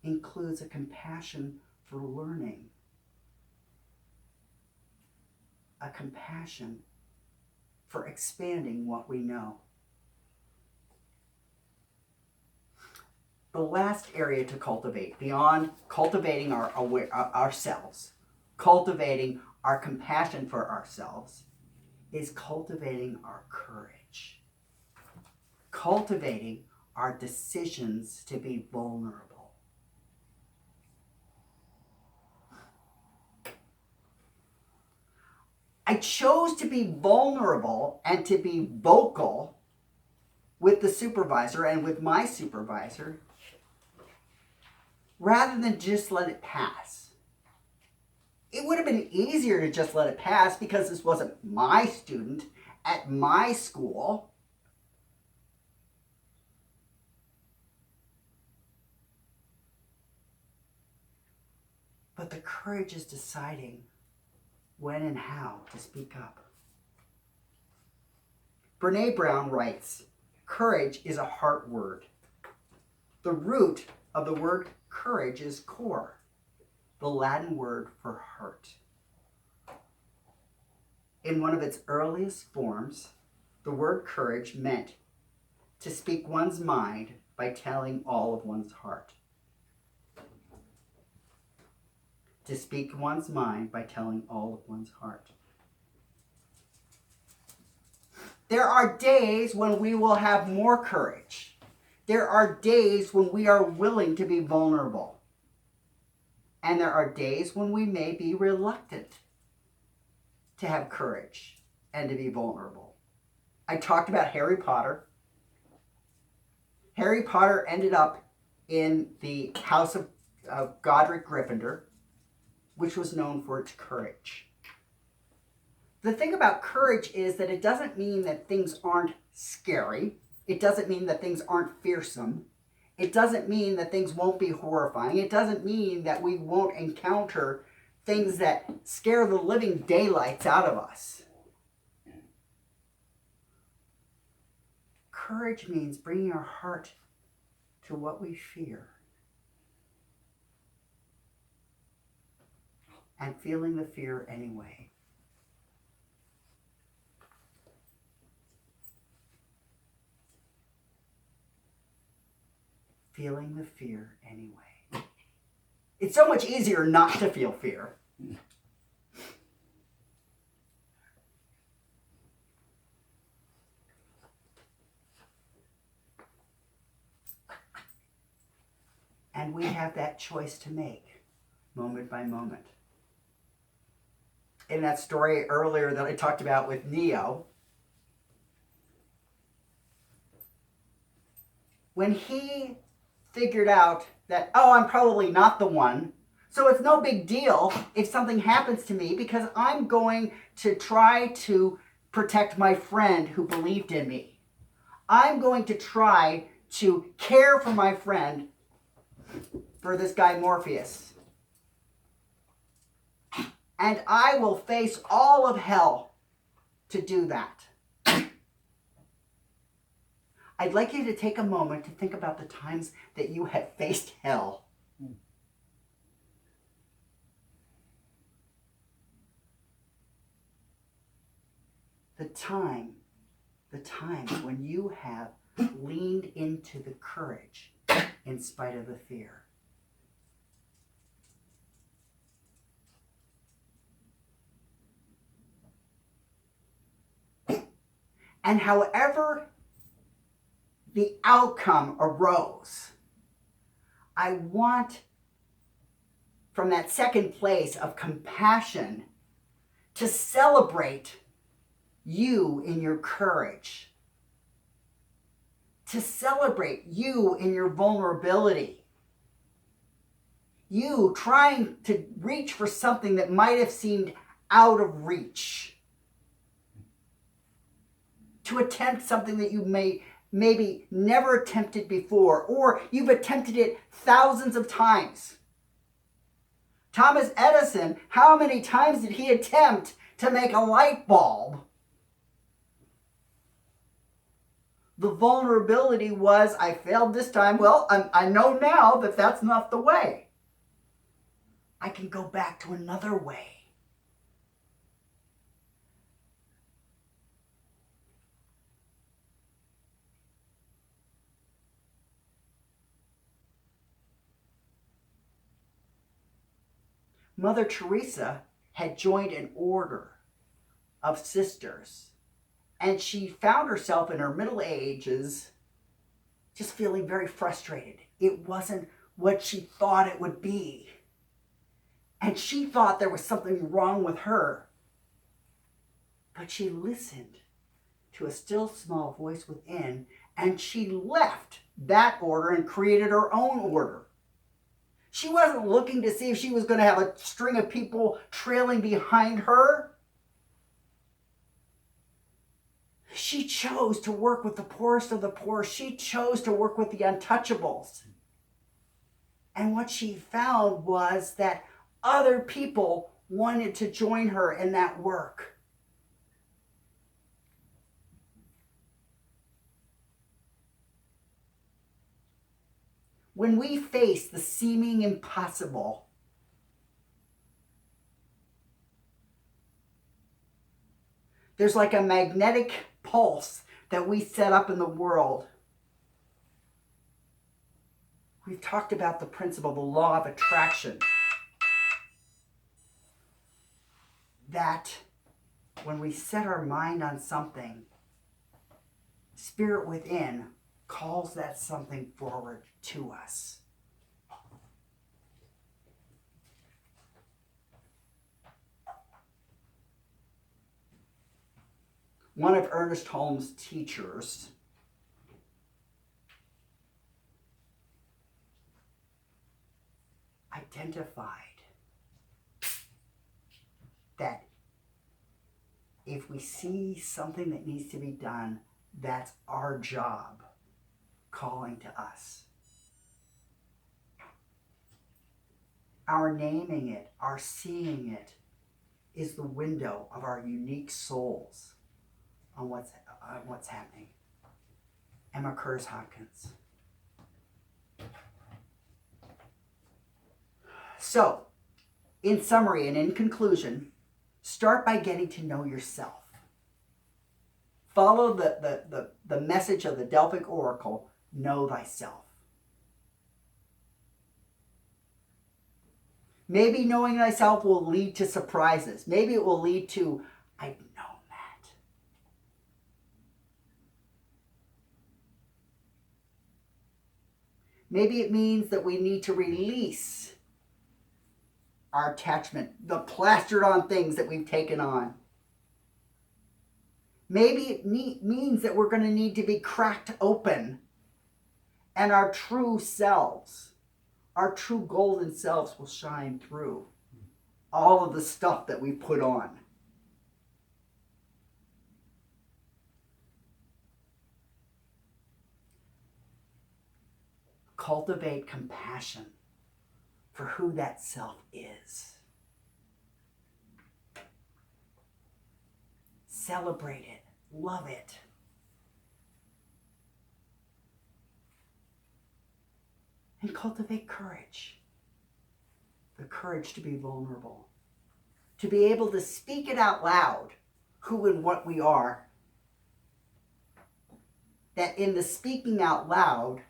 includes a compassion for learning, a compassion for expanding what we know. The last area to cultivate, beyond cultivating ourselves, cultivating our compassion for ourselves, is cultivating our courage. Cultivating our decisions to be vulnerable. I chose to be vulnerable and to be vocal with the supervisor and with my supervisor rather than just let it pass. It would have been easier to just let it pass because this wasn't my student at my school. But the courage is deciding when and how to speak up. Brene Brown writes, "Courage is a heart word. The root of the word courage is cor, the Latin word for heart. In one of its earliest forms, the word courage meant to speak one's mind by telling all of one's heart. To speak one's mind by telling all of one's heart. There are days when we will have more courage. There are days when we are willing to be vulnerable. And there are days when we may be reluctant to have courage and to be vulnerable. I talked about Harry Potter. Harry Potter ended up in the house of Godric Gryffindor, which was known for its courage. The thing about courage is that it doesn't mean that things aren't scary. It doesn't mean that things aren't fearsome. It doesn't mean that things won't be horrifying. It doesn't mean that we won't encounter things that scare the living daylights out of us. Courage means bringing our heart to what we fear and feeling the fear anyway. Feeling the fear anyway. It's so much easier not to feel fear. And we have that choice to make, moment by moment. In that story earlier that I talked about with Neo, when he figured out that, oh, I'm probably not the one, so it's no big deal if something happens to me because I'm going to try to protect my friend who believed in me. I'm going to try to care for my friend, for this guy Morpheus. And I will face all of hell to do that. I'd like you to take a moment to think about the times that you have faced hell. The times when you have leaned into the courage in spite of the fear. And however the outcome arose, I want, from that second place of compassion, to celebrate you in your courage, to celebrate you in your vulnerability, you trying to reach for something that might have seemed out of reach, to attempt something that you maybe never attempted before, or you've attempted it thousands of times. Thomas Edison, how many times did he attempt to make a light bulb? The vulnerability was, I failed this time. Well, I know now that that's not the way. I can go back to another way. Mother Teresa had joined an order of sisters, and she found herself in her middle ages just feeling very frustrated. It wasn't what she thought it would be. And she thought there was something wrong with her. But she listened to a still small voice within, and she left that order and created her own order. She wasn't looking to see if she was going to have a string of people trailing behind her. She chose to work with the poorest of the poor. She chose to work with the untouchables. And what she found was that other people wanted to join her in that work. When we face the seeming impossible, there's like a magnetic pulse that we set up in the world. We've talked about the principle, the law of attraction. That when we set our mind on something, spirit within calls that something forward to us. One of Ernest Holmes' teachers identified that if we see something that needs to be done, that's our job calling to us. Our naming it, our seeing it, is the window of our unique souls on what's happening. Emma Kurz Hopkins. So, in summary and in conclusion, start by getting to know yourself. Follow the message of the Delphic Oracle, know thyself. Maybe knowing thyself will lead to surprises. Maybe it will lead to, I've known that. Maybe it means that we need to release our attachment, the plastered on things that we've taken on. Maybe it means that we're going to need to be cracked open and our true selves, our true golden selves will shine through all of the stuff that we put on. Cultivate compassion for who that self is. Celebrate it. Love it. And cultivate courage. The courage to be vulnerable. To be able to speak it out loud, who and what we are. That in the speaking out loud,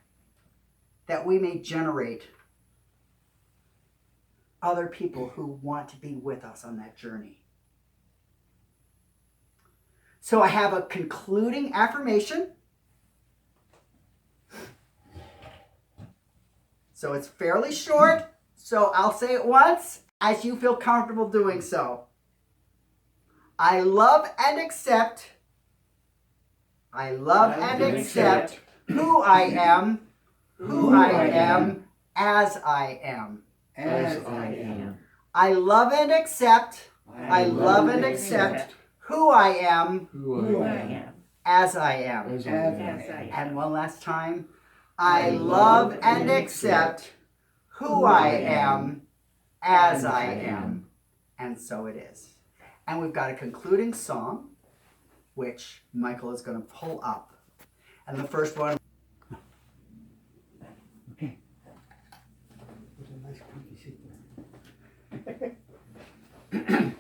that we may generate other people who want to be with us on that journey. So I have a concluding affirmation. So it's fairly short, so I'll say it once as you feel comfortable doing so. I love and accept. I love and accept who I am. Who I am as I am.
As I am.
I love and accept. I love and accept who I am.
Who I am.
As I am.
As I am.
And one last time. I love and accept who I am as I am. And so it is. And we've got a concluding song, which Michael is going to pull up. And the first one.
Okay. There's a nice comfy seat there.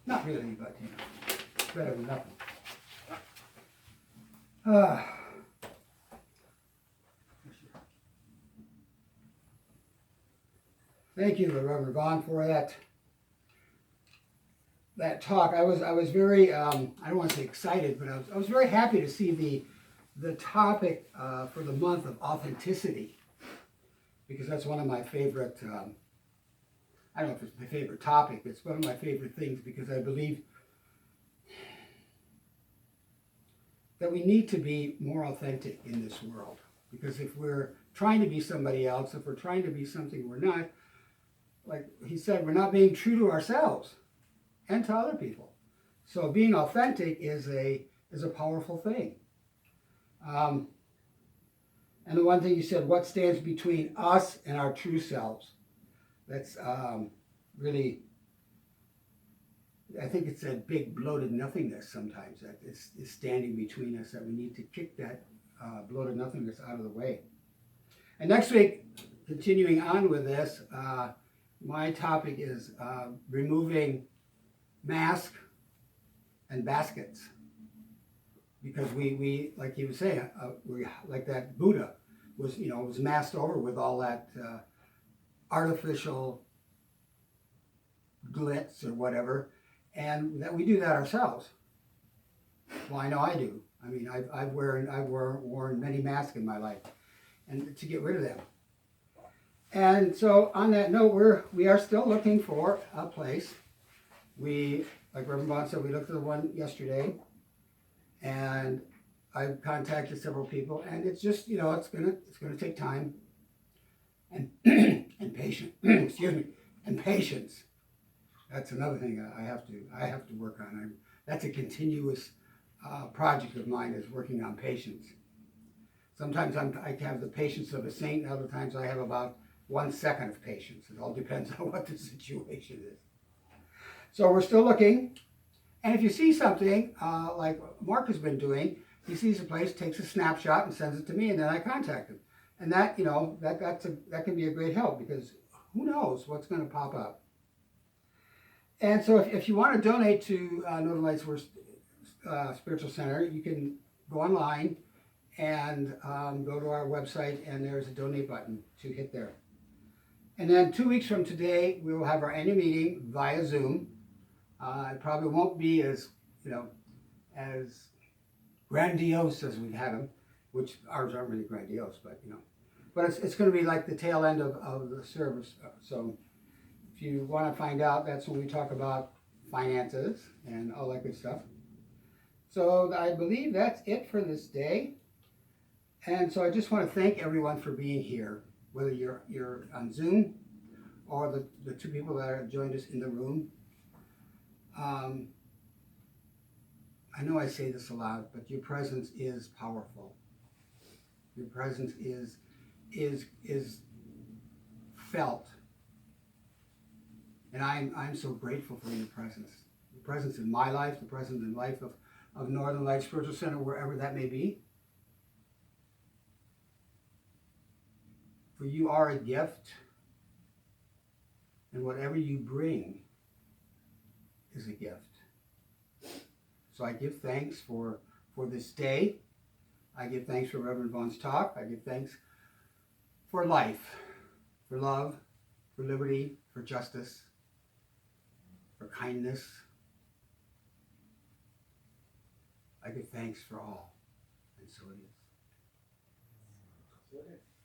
Not really, but you know, better than nothing. Thank you, Reverend Vaughan, for that talk. I was very I don't want to say excited, but I was very happy to see the topic for the month of authenticity, because that's one of my favorite. I don't know if it's my favorite topic, but it's one of my favorite things, because I believe that we need to be more authentic in this world. Because if we're trying to be somebody else, if we're trying to be something we're not, like he said, we're not being true to ourselves and to other people. So being authentic is a powerful thing. And the one thing you said, what stands between us and our true selves? That's really, I think it's a big bloated nothingness sometimes that is standing between us, that we need to kick that bloated nothingness out of the way. And next week, continuing on with this, my topic is removing masks and baskets. Because we like he was saying, we like that Buddha was masked over with all that artificial glitz or whatever, and that we do that ourselves. Well, I know I do. I mean, I've worn many masks in my life, and to get rid of them. And so, on that note, we are still looking for a place. We, like Reverend Vaughan said, we looked at the one yesterday, and I've contacted several people, and it's just it's gonna take time, and and patience. Excuse me, and patience. That's another thing I have to work on. That's a continuous project of mine, is working on patience. Sometimes I have the patience of a saint, and other times I have about 1 second of patience. It all depends on what the situation is. So we're still looking. And if you see something, like Mark has been doing, he sees a place, takes a snapshot and sends it to me, and then I contact him. And that, that can be a great help, because who knows what's going to pop up. And so if you want to donate to Northern Lights Spiritual Center, you can go online and go to our website, and there's a donate button to hit there. And then 2 weeks from today, we will have our annual meeting via Zoom. It probably won't be as grandiose as we've had them, which ours aren't really grandiose, but But it's going to be like the tail end of the service. So if you want to find out, that's when we talk about finances and all that good stuff. So I believe that's it for this day. And so I just want to thank everyone for being here, whether you're on Zoom or the two people that have joined us in the room. I know I say this a lot, but your presence is powerful. Your presence is felt. And I'm so grateful for your presence. The presence in my life, the presence in the life of Northern Light Spiritual Center, wherever that may be. For you are a gift, and whatever you bring is a gift. So I give thanks for this day. I give thanks for Reverend Vaughan's talk. I give thanks for life, for love, for liberty, for justice, for kindness. I give thanks for all, and so it is.